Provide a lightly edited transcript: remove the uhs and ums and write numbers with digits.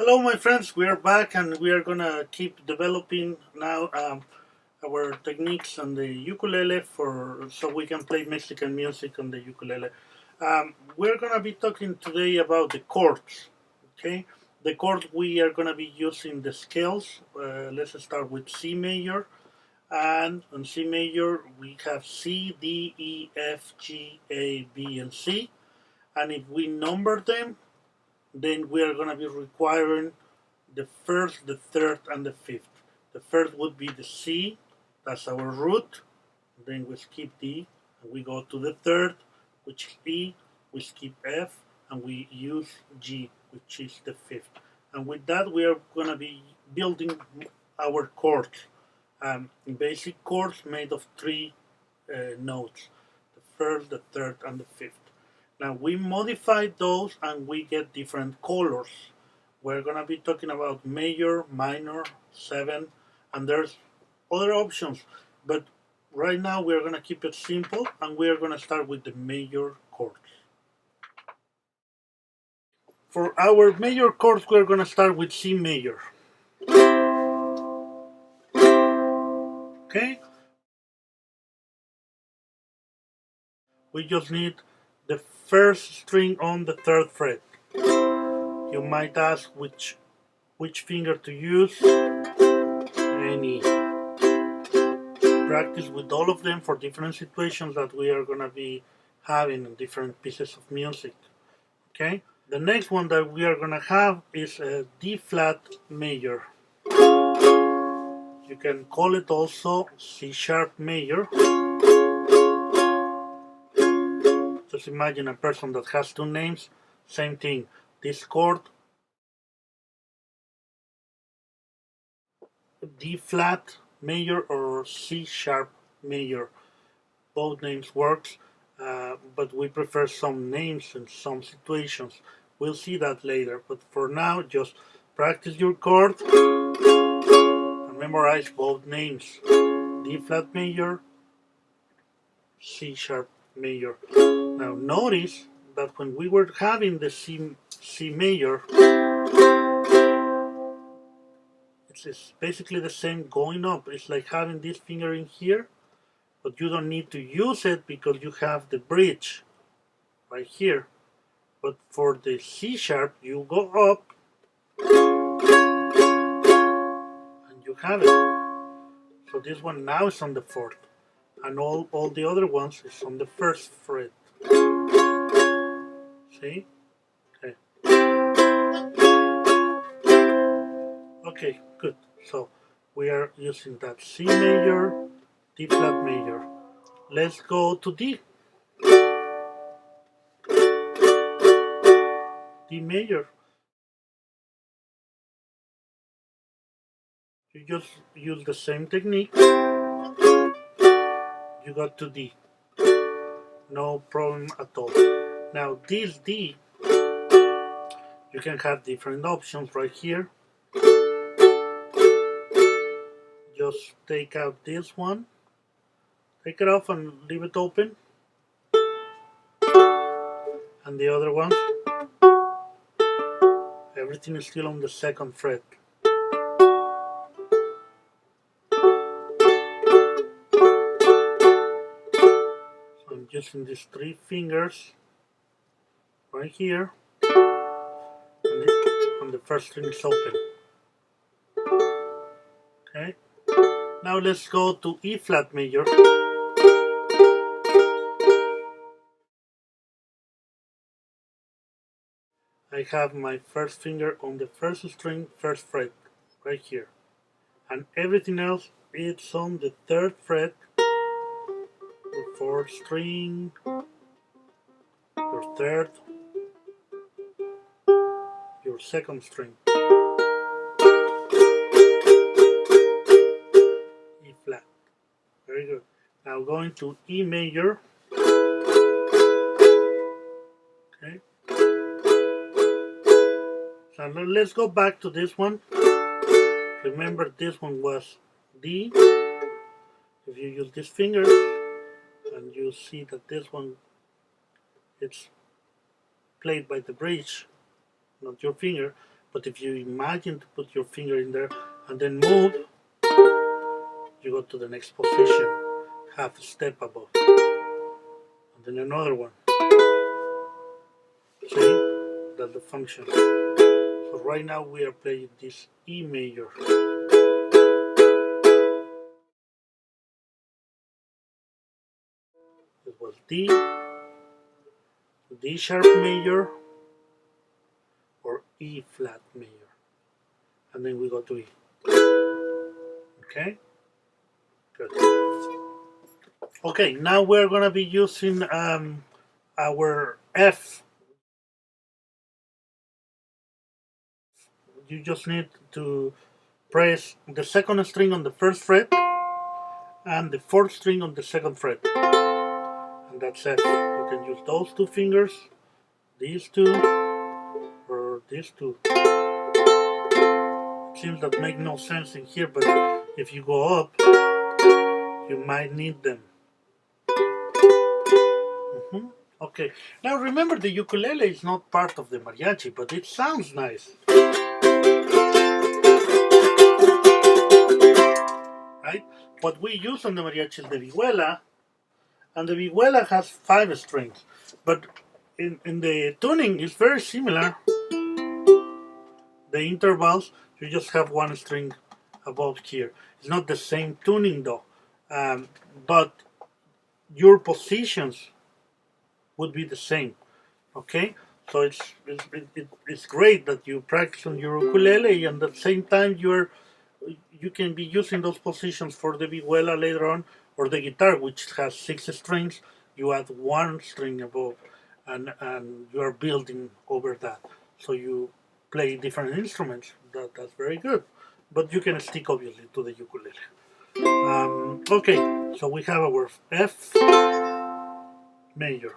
Hello my friends, we are back and we are gonna keep developing now our techniques on the ukulele so we can play Mexican music on the ukulele. We're gonna be talking today about the chords. Okay, the chords we are gonna be using the scales. Let's start with C major, and on C major we have C, D, E, F, G, A, B, and C. And if we number them, then we are gonna be requiring the first, the third, and the fifth. The first would be the C, that's our root. Then we skip D, and we go to the third, which is E. We skip F, and we use G, which is the fifth. And with that, we are going to be building our chords. Basic chords made of three notes: the first, the third, and the fifth. Now we modify those, and we get different colors. We're gonna be talking about major, minor, seven, and there's other options. But right now we're gonna keep it simple, and we're gonna start with the major chords. For our major chords, we're gonna start with C major. Okay? We just need the first string on the third fret. You might ask which finger to use. Any. Practice with all of them for different situations that we are gonna be having in different pieces of music. Okay? The next one that we are gonna have is a D flat major. You can call it also C sharp major. Just imagine a person that has two names, same thing. This chord, D flat major or C sharp major. Both names works, but we prefer some names in some situations. We'll see that later, but for now, just practice your chord and memorize both names. D flat major, C sharp major. Now notice that when we were having the C major, it's basically the same going up. It's like having this finger in here, but you don't need to use it because you have the bridge right here. But for the C sharp, you go up and you have it. So this one now is on the fourth, and all the other ones is on the first fret. See? Okay. Okay, good. So we are using that C major, D flat major. Let's go to D. D major. You just use the same technique. You got to D. No problem at all. Now this D, you can have different options right here. Just take out this one, take it off and leave it open. And the other one, everything is still on the second fret. So I'm using these three fingers right here, and the first string is open. Okay. Now let's go to E flat major. I have my first finger on the first string, first fret, right here. And everything else is on the third fret, your fourth string, your third, your second string. E flat. Very good. Now going to E major. Okay. So let's go back to this one. Remember, this one was D. If you use these fingers, and you see that this one, it's played by the bridge, not your finger. But if you imagine to put your finger in there and then move, you go to the next position, half a step above, and then another one. See, that's the function. So right now we are playing this E major. It was D, D sharp major, or E flat major, and then we go to E. Okay, good. Okay, now we're gonna be using our F. You just need to press the second string on the first fret and the fourth string on the second fret, and that's F. You can use those two fingers, these two, or these two. It seems that make no sense in here, but if you go up, you might need them. Okay, now remember the ukulele is not part of the mariachi, but it sounds nice. Right? What we use on the mariachi is the vihuela, and the vihuela has 5 strings, but in the tuning it's very similar. The intervals, you just have 1 string above here. It's not the same tuning though, but your positions would be the same. Okay, so it's great that you practice on your ukulele, and at the same time you can be using those positions for the vihuela later on, or the guitar, which has 6 strings. You add 1 string above, and you are building over that. So you play different instruments. That's very good. But you can stick obviously to the ukulele. Okay, so we have our F major.